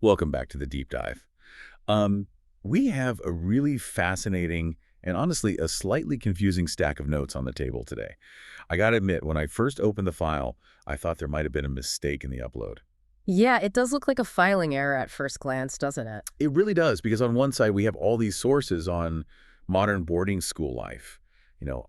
Welcome back to the deep dive. Um, we have a really fascinating and honestly a slightly confusing stack of notes on the table today. I gotta admit, when I first opened the file, I thought there might have been a mistake in the upload. Yeah, it does look like a filing error at first glance, doesn't it? It really does, because on one side we have all these sources on modern boarding school life,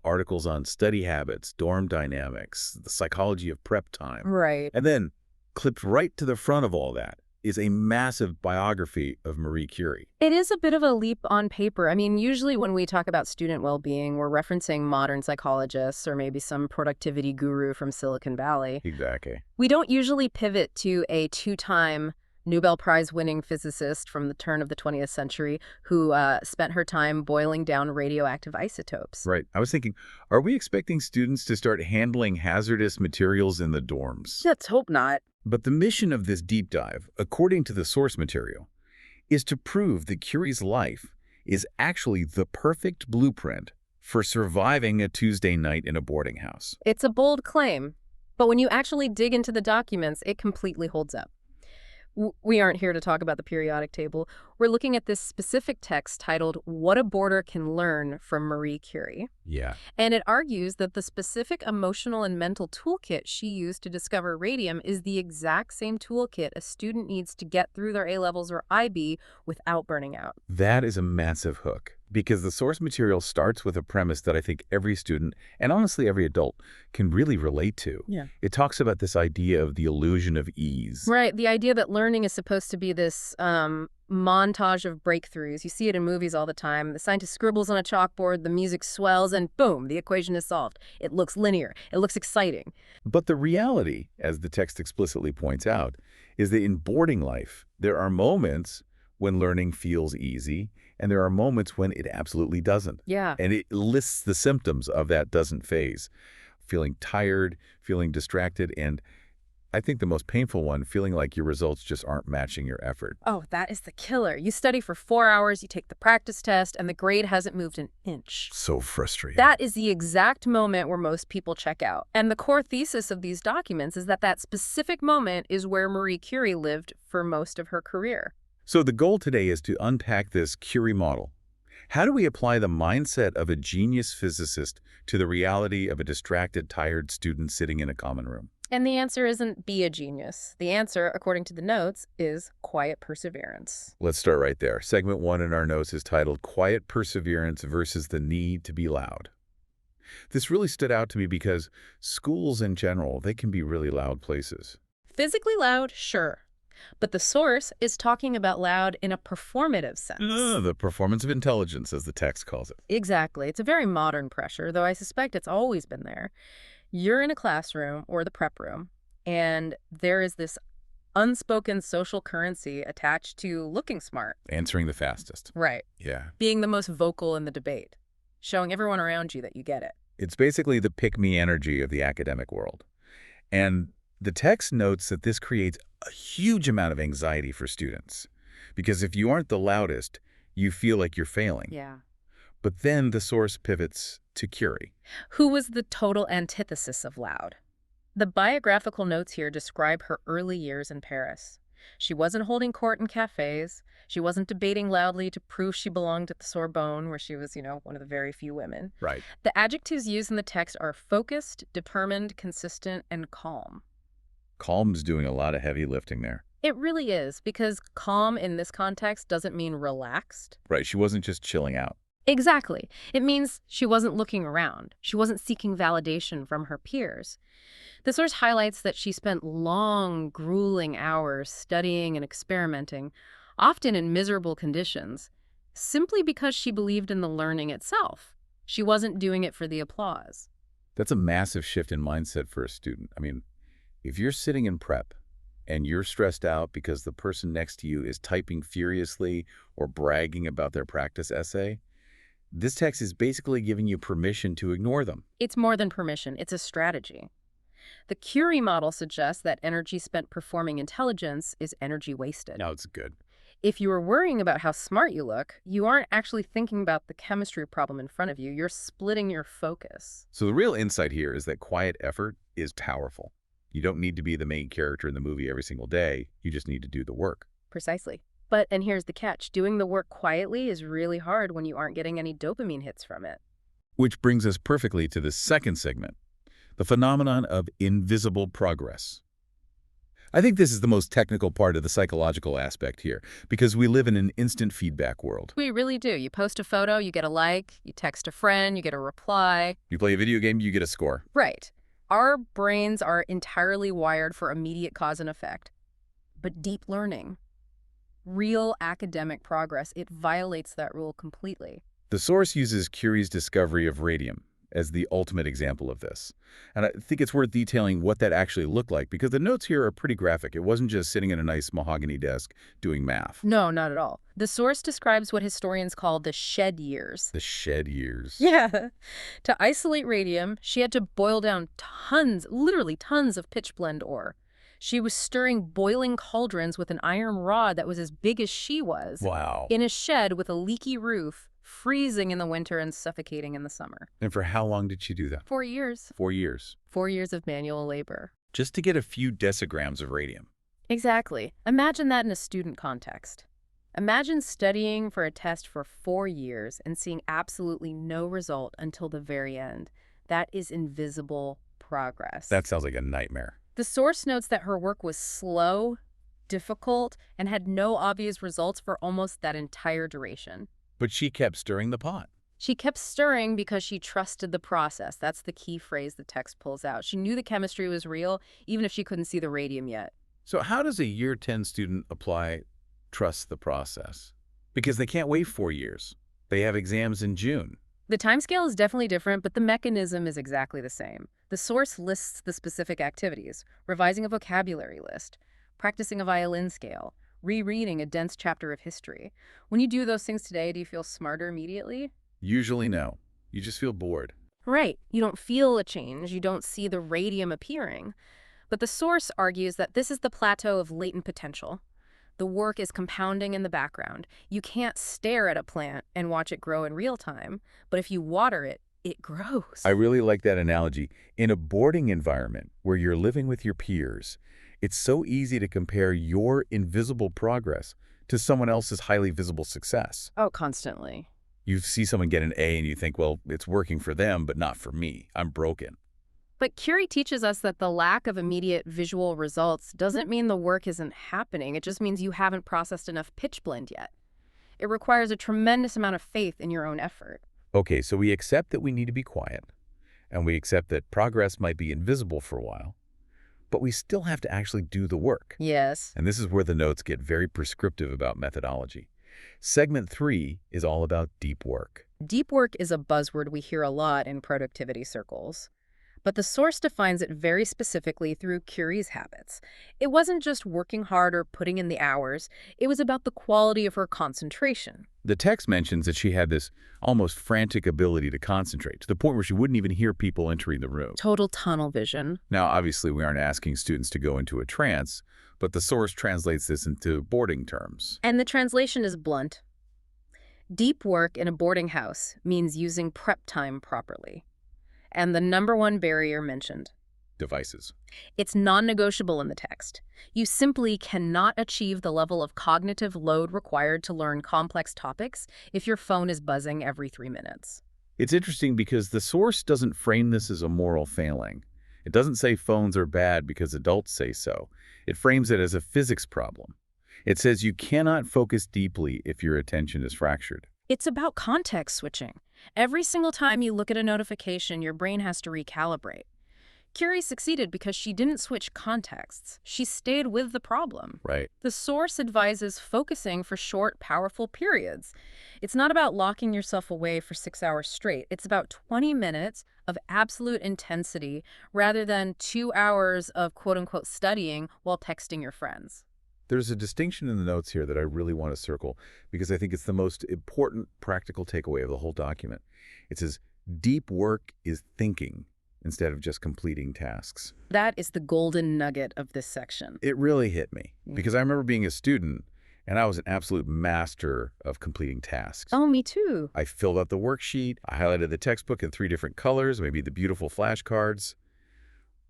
articles on study habits, dorm dynamics, the psychology of prep time. Right. And then, clipped right to the front of all that is a massive biography of Marie Curie. It is a bit of a leap on paper. I mean, usually when we talk about student well-being, we're referencing modern psychologists or maybe some productivity guru from Silicon Valley. Exactly. We don't usually pivot to a two-time Nobel Prize-winning physicist from the turn of the 20th century who spent her time boiling down radioactive isotopes. Right. I was thinking, are we expecting students to start handling hazardous materials in the dorms? Let's hope not. But the mission of this deep dive, according to the source material, is to prove that Curie's life is actually the perfect blueprint for surviving a Tuesday night in a boarding house. It's a bold claim, but when you actually dig into the documents, it completely holds up. We aren't here to talk about the periodic table. We're looking at this specific text titled What a Boarder Can Learn from Marie Curie. Yeah. And it argues that the specific emotional and mental toolkit she used to discover radium is the exact same toolkit a student needs to get through their A-levels or IB without burning out. That is a massive hook, because the source material starts with a premise that I think every student, and honestly every adult, can really relate to. Yeah. It talks about this idea of the illusion of ease. Right, the idea that learning is supposed to be this montage of breakthroughs. You see it in movies all the time. The scientist scribbles on a chalkboard, the music swells, and boom, the equation is solved. It looks linear. It looks exciting. But the reality, as the text explicitly points out, is that in boarding life, there are moments when learning feels easy, and there are moments when it absolutely doesn't. Yeah. And it lists the symptoms of that doesn't phase. Feeling tired, feeling distracted, and I think the most painful one, feeling like your results just aren't matching your effort. Oh, that is the killer. You study for 4 hours, you take the practice test, and the grade hasn't moved an inch. So frustrating. That is the exact moment where most people check out. And the core thesis of these documents is that that specific moment is where Marie Curie lived for most of her career. So the goal today is to unpack this Curie model. How do we apply the mindset of a genius physicist to the reality of a distracted, tired student sitting in a common room? And the answer isn't be a genius. The answer, according to the notes, is quiet perseverance. Let's start right there. Segment 1 in our notes is titled Quiet Perseverance versus the Need to be Loud. This really stood out to me because schools in general, they can be really loud places. Physically loud, sure. But the source is talking about loud in a performative sense. The performance of intelligence, as the text calls it. Exactly. It's a very modern pressure, though I suspect it's always been there. You're in a classroom or the prep room, and there is this unspoken social currency attached to looking smart. Answering the fastest. Right. Yeah. Being the most vocal in the debate. Showing everyone around you that you get it. It's basically the pick-me energy of the academic world. And the text notes that this creates a huge amount of anxiety for students. Because if you aren't the loudest, you feel like you're failing. Yeah. But then the source pivots to Curie. Who was the total antithesis of loud. The biographical notes here describe her early years in Paris. She wasn't holding court in cafes. She wasn't debating loudly to prove she belonged at the Sorbonne, where she was, one of the very few women. Right. The adjectives used in the text are focused, determined, consistent, and calm. Calm's doing a lot of heavy lifting there. It really is, because calm in this context doesn't mean relaxed. Right, she wasn't just chilling out. Exactly. It means she wasn't looking around. She wasn't seeking validation from her peers. The source highlights that she spent long, grueling hours studying and experimenting, often in miserable conditions, simply because she believed in the learning itself. She wasn't doing it for the applause. That's a massive shift in mindset for a student. I mean, if you're sitting in prep and you're stressed out because the person next to you is typing furiously or bragging about their practice essay, this text is basically giving you permission to ignore them. It's more than permission. It's a strategy. The Curie model suggests that energy spent performing intelligence is energy wasted. No, it's good. If you are worrying about how smart you look, you aren't actually thinking about the chemistry problem in front of you. You're splitting your focus. So the real insight here is that quiet effort is powerful. You don't need to be the main character in the movie every single day. You just need to do the work. Precisely. But, and here's the catch, doing the work quietly is really hard when you aren't getting any dopamine hits from it. Which brings us perfectly to the second segment, the phenomenon of invisible progress. I think this is the most technical part of the psychological aspect here, because we live in an instant feedback world. We really do. You post a photo, you get a like, you text a friend, you get a reply. You play a video game, you get a score. Right. Our brains are entirely wired for immediate cause and effect. But deep learning, real academic progress, it violates that rule completely. The source uses Curie's discovery of radium as the ultimate example of this. And I think it's worth detailing what that actually looked like, because the notes here are pretty graphic. It wasn't just sitting at a nice mahogany desk doing math. No, not at all. The source describes what historians call the shed years. The shed years. Yeah. To isolate radium, she had to boil down tons, literally tons of pitchblende ore. She was stirring boiling cauldrons with an iron rod that was as big as she was. Wow. In a shed with a leaky roof, freezing in the winter and suffocating in the summer. And for how long did she do that? 4 years. 4 years. 4 years of manual labor. Just to get a few decigrams of radium. Exactly. Imagine that in a student context. Imagine studying for a test for 4 years and seeing absolutely no result until the very end. That is invisible progress. That sounds like a nightmare. The source notes that her work was slow, difficult, and had no obvious results for almost that entire duration. But she kept stirring the pot. She kept stirring because she trusted the process. That's the key phrase the text pulls out. She knew the chemistry was real, even if she couldn't see the radium yet. So how does a year 10 student apply trust the process? Because they can't wait 4 years. They have exams in June. The timescale is definitely different, but the mechanism is exactly the same. The source lists the specific activities: revising a vocabulary list, practicing a violin scale, rereading a dense chapter of history. When you do those things today, do you feel smarter immediately? Usually no. You just feel bored. Right. You don't feel a change. You don't see the radium appearing. But the source argues that this is the plateau of latent potential. The work is compounding in the background. You can't stare at a plant and watch it grow in real time, but if you water it, it grows. I really like that analogy. In a boarding environment where you're living with your peers, it's so easy to compare your invisible progress to someone else's highly visible success. Oh, constantly. You see someone get an A and you think, well, it's working for them, but not for me. I'm broken. But Curie teaches us that the lack of immediate visual results doesn't mean the work isn't happening. It just means you haven't processed enough pitchblende yet. It requires a tremendous amount of faith in your own effort. Okay, so we accept that we need to be quiet, and we accept that progress might be invisible for a while, but we still have to actually do the work. Yes. And this is where the notes get very prescriptive about methodology. Segment 3 is all about deep work. Deep work is a buzzword we hear a lot in productivity circles. But the source defines it very specifically through Curie's habits. It wasn't just working hard or putting in the hours. It was about the quality of her concentration. The text mentions that she had this almost frantic ability to concentrate, to the point where she wouldn't even hear people entering the room. Total tunnel vision. Now, obviously, we aren't asking students to go into a trance, but the source translates this into boarding terms. And the translation is blunt. Deep work in a boarding house means using prep time properly. And the number one barrier mentioned: Devices. it's non-negotiable in the text. You simply cannot achieve the level of cognitive load required to learn complex topics if your phone is buzzing every 3 minutes. It's interesting because the source doesn't frame this as a moral failing. It doesn't say phones are bad because adults say so. It frames it as a physics problem. It says you cannot focus deeply if your attention is fractured. It's about context switching. Every single time you look at a notification, your brain has to recalibrate. Curie succeeded because she didn't switch contexts. She stayed with the problem. Right. The source advises focusing for short, powerful periods. It's not about locking yourself away for 6 hours straight. It's about 20 minutes of absolute intensity rather than 2 hours of quote-unquote studying while texting your friends. There's a distinction in the notes here that I really want to circle because I think it's the most important practical takeaway of the whole document. It says, deep work is thinking instead of just completing tasks. That is the golden nugget of this section. It really hit me because I remember being a student and I was an absolute master of completing tasks. Oh, me too. I filled out the worksheet, I highlighted the textbook in 3 different colors, maybe the beautiful flashcards.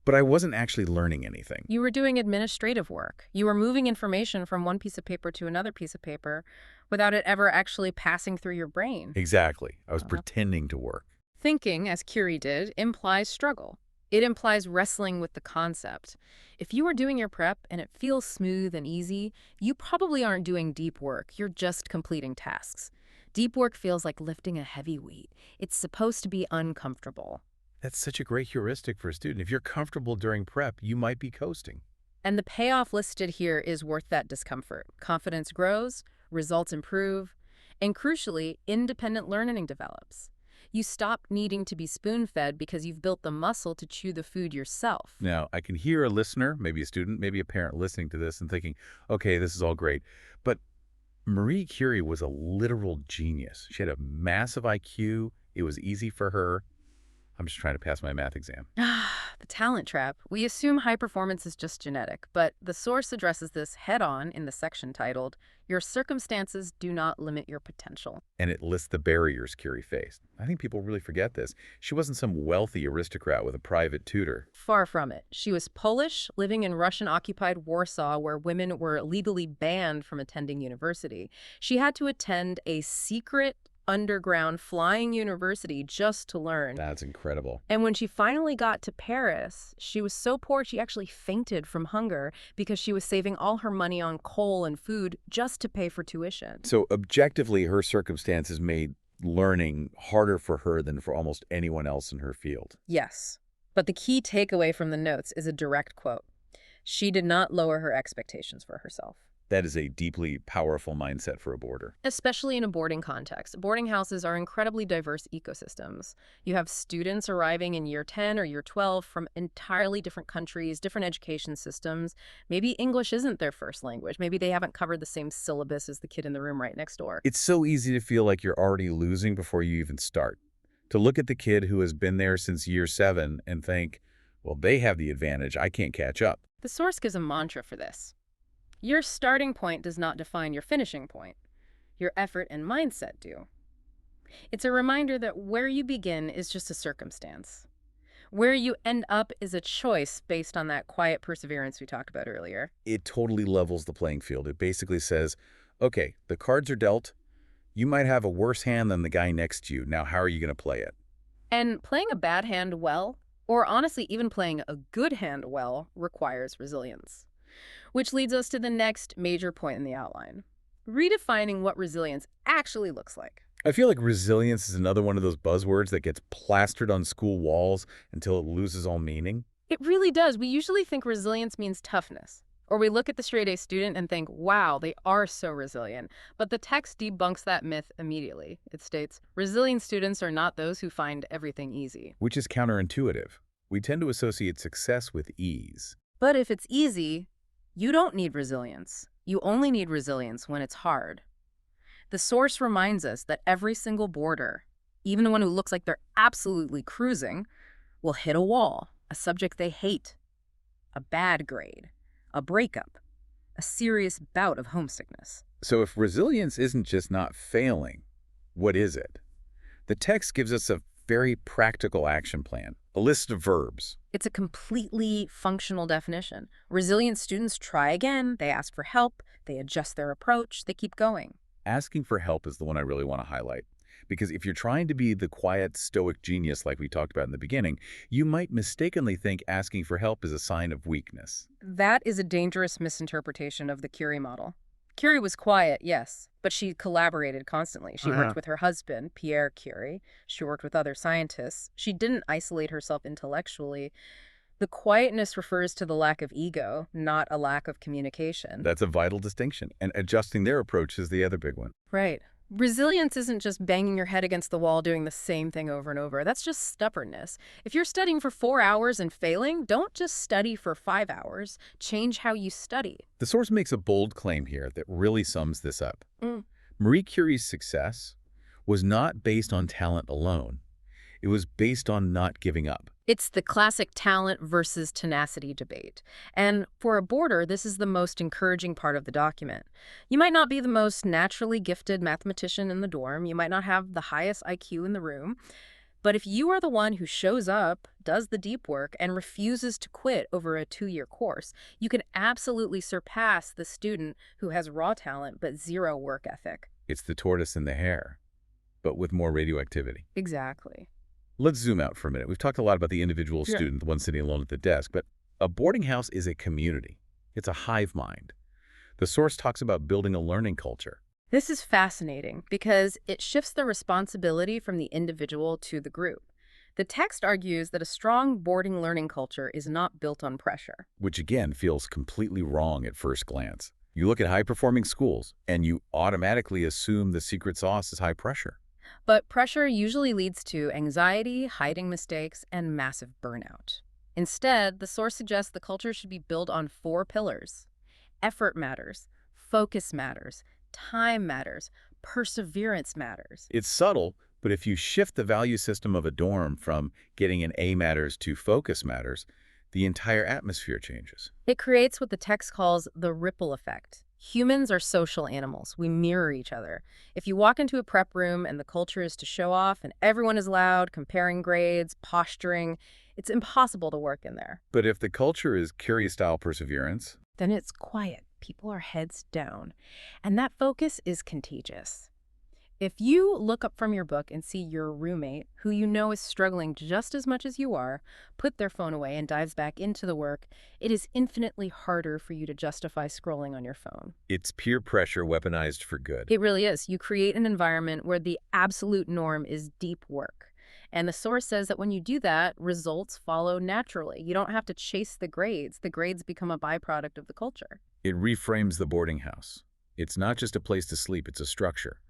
but I wasn't actually learning anything. You were doing administrative work. You were moving information from one piece of paper to another piece of paper without it ever actually passing through your brain. Exactly. I was Uh, pretending to work. Thinking, as Curie did, implies struggle. It implies wrestling with the concept. If you are doing your prep and it feels smooth and easy, you probably aren't doing deep work. You're just completing tasks. Deep work feels like lifting a heavy weight. It's supposed to be uncomfortable. That's such a great heuristic for a student. If you're comfortable during prep, you might be coasting. And the payoff listed here is worth that discomfort. Confidence grows, results improve, and crucially, independent learning develops. You stop needing to be spoon-fed because you've built the muscle to chew the food yourself. Now, I can hear a listener, maybe a student, maybe a parent listening to this and thinking, okay, this is all great. But Marie Curie was a literal genius. She had a massive IQ. It was easy for her. I'm just trying to pass my math exam. The talent trap. We assume high performance is just genetic, but the source addresses this head-on in the section titled, "Your Circumstances Do Not Limit Your Potential." And it lists the barriers Curie faced. I think people really forget this. She wasn't some wealthy aristocrat with a private tutor. Far from it. She was Polish, living in Russian-occupied Warsaw, where women were legally banned from attending university. She had to attend a secret underground flying university just to learn. That's incredible. And when she finally got to Paris, she was so poor she actually fainted from hunger because she was saving all her money on coal and food just to pay for tuition. So objectively, her circumstances made learning harder for her than for almost anyone else in her field. Yes. But the key takeaway from the notes is a direct quote. She did not lower her expectations for herself. That is a deeply powerful mindset for a boarder. Especially in a boarding context. Boarding houses are incredibly diverse ecosystems. You have students arriving in year 10 or year 12 from entirely different countries, different education systems. Maybe English isn't their first language. Maybe they haven't covered the same syllabus as the kid in the room right next door. It's so easy to feel like you're already losing before you even start. To look at the kid who has been there since year 7 and think, well, they have the advantage, I can't catch up. The source gives a mantra for this. Your starting point does not define your finishing point. Your effort and mindset do. It's a reminder that where you begin is just a circumstance. Where you end up is a choice based on that quiet perseverance we talked about earlier. It totally levels the playing field. It basically says, okay, the cards are dealt. You might have a worse hand than the guy next to you. Now, how are you going to play it? And playing a bad hand well, or honestly even playing a good hand well, requires resilience. Which leads us to the next major point in the outline. Redefining what resilience actually looks like. I feel like resilience is another one of those buzzwords that gets plastered on school walls until it loses all meaning. It really does. We usually think resilience means toughness. Or we look at the straight-A student and think, wow, they are so resilient. But the text debunks that myth immediately. It states, resilient students are not those who find everything easy. Which is counterintuitive. We tend to associate success with ease. But if it's easy, you don't need resilience. You only need resilience when it's hard. The source reminds us that every single boarder, even the one who looks like they're absolutely cruising, will hit a wall, a subject they hate, a bad grade, a breakup, a serious bout of homesickness. So if resilience isn't just not failing, what is it? The text gives us a very practical action plan, a list of verbs. It's a completely functional definition. Resilient students try again, they ask for help, they adjust their approach, they keep going. Asking for help is the one I really want to highlight. Because if you're trying to be the quiet, stoic genius like we talked about in the beginning, you might mistakenly think asking for help is a sign of weakness. That is a dangerous misinterpretation of the Curie model. Curie was quiet, yes, but she collaborated constantly. She worked with her husband, Pierre Curie. She worked with other scientists. She didn't isolate herself intellectually. The quietness refers to the lack of ego, not a lack of communication. That's a vital distinction, and adjusting their approach is the other big one. Right. Resilience isn't just banging your head against the wall doing the same thing over and over. That's just stubbornness. If you're studying for 4 hours and failing, don't just study for 5 hours. Change how you study. The source makes a bold claim here that really sums this up. Mm. Marie Curie's success was not based on talent alone. It was based on not giving up. It's the classic talent versus tenacity debate. And for a boarder, this is the most encouraging part of the document. You might not be the most naturally gifted mathematician in the dorm. You might not have the highest IQ in the room. But if you are the one who shows up, does the deep work, and refuses to quit over a 2-year course, you can absolutely surpass the student who has raw talent but zero work ethic. It's the tortoise and the hare, but with more radioactivity. Exactly. Let's zoom out for a minute. We've talked a lot about the individual Yeah. student, the one sitting alone at the desk, but a boarding house is a community. It's a hive mind. The source talks about building a learning culture. This is fascinating because it shifts the responsibility from the individual to the group. The text argues that a strong boarding learning culture is not built on pressure. Which again feels completely wrong at first glance. You look at high-performing schools, and you automatically assume the secret sauce is high pressure. But pressure usually leads to anxiety, hiding mistakes, and massive burnout. Instead, the source suggests the culture should be built on 4 pillars. Effort matters, focus matters, time matters, perseverance matters. It's subtle, but if you shift the value system of a dorm from getting an A matters to focus matters, the entire atmosphere changes. It creates what the text calls the ripple effect. Humans are social animals. We mirror each other. If you walk into a prep room and the culture is to show off and everyone is loud, comparing grades, posturing, it's impossible to work in there. But if the culture is Curie-style perseverance, Then it's quiet. People are heads down. And that focus is contagious. If you look up from your book and see your roommate, who you know is struggling just as much as you are, put their phone away and dives back into the work, it is infinitely harder for you to justify scrolling on your phone. it's peer pressure weaponized for good. It really is. You create an environment where the absolute norm is deep work. And the source says that when you do that, results follow naturally. You don't have to chase the grades. The grades become a byproduct of the culture. It reframes the boarding house. It's not just a place to sleep, it's a structure.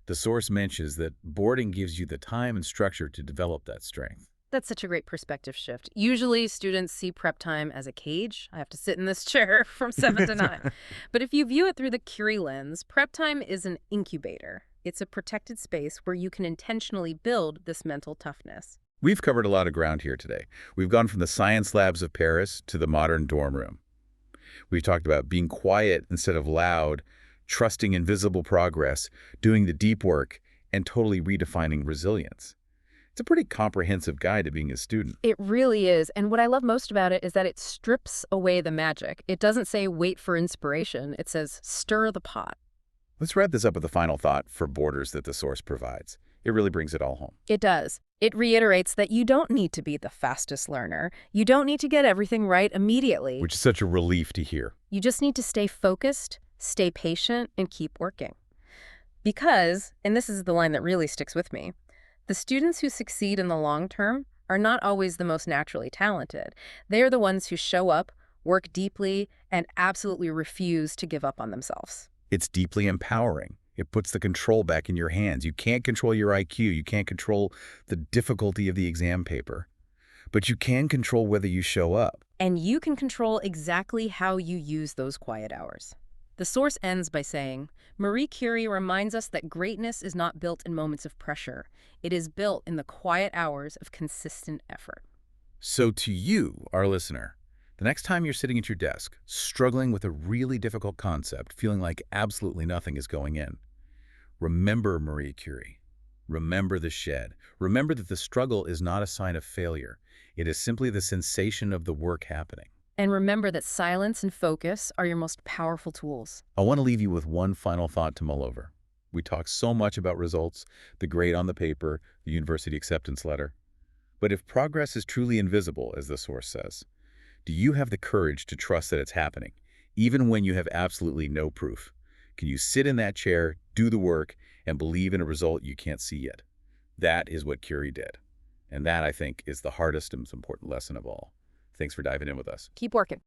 The source mentions that boarding gives you the time and structure to develop that strength. That's such a great perspective shift. Usually students see prep time as a cage. I have to sit in this chair from 7 to 9. But if you view it through the Curie lens, prep time is an incubator. It's a protected space where you can intentionally build this mental toughness. We've covered a lot of ground here today. We've gone from the science labs of Paris to the modern dorm room. We've talked about being quiet instead of loud, trusting invisible progress, doing the deep work, and totally redefining resilience. It's a pretty comprehensive guide to being a student. It really is. And what I love most about it is that it strips away the magic. It doesn't say wait for inspiration. It says stir the pot. Let's wrap this up with a final thought for boarders that the source provides. It really brings it all home. It does. It reiterates that you don't need to be the fastest learner. You don't need to get everything right immediately. Which is such a relief to hear. You just need to stay focused, stay patient, and keep working. Because, and this is the line that really sticks with me, the students who succeed in the long term are not always the most naturally talented. They are the ones who show up, work deeply, and absolutely refuse to give up on themselves. It's deeply empowering. It puts the control back in your hands. You can't control your IQ. You can't control the difficulty of the exam paper. But you can control whether you show up. And you can control exactly how you use those quiet hours. The source ends by saying, Marie Curie reminds us that greatness is not built in moments of pressure. It is built in the quiet hours of consistent effort. So to you, our listener, the next time you're sitting at your desk, struggling with a really difficult concept, feeling like absolutely nothing is going in, remember Marie Curie. Remember the shed. Remember that the struggle is not a sign of failure. It is simply the sensation of the work happening. And remember that silence and focus are your most powerful tools. I want to leave you with one final thought to mull over. We talk so much about results, the grade on the paper, the university acceptance letter. But if progress is truly invisible, as the source says, do you have the courage to trust that it's happening, even when you have absolutely no proof? Can you sit in that chair, do the work, and believe in a result you can't see yet? That is what Curie did. And that, I think, is the hardest and most important lesson of all. Thanks for diving in with us. Keep working.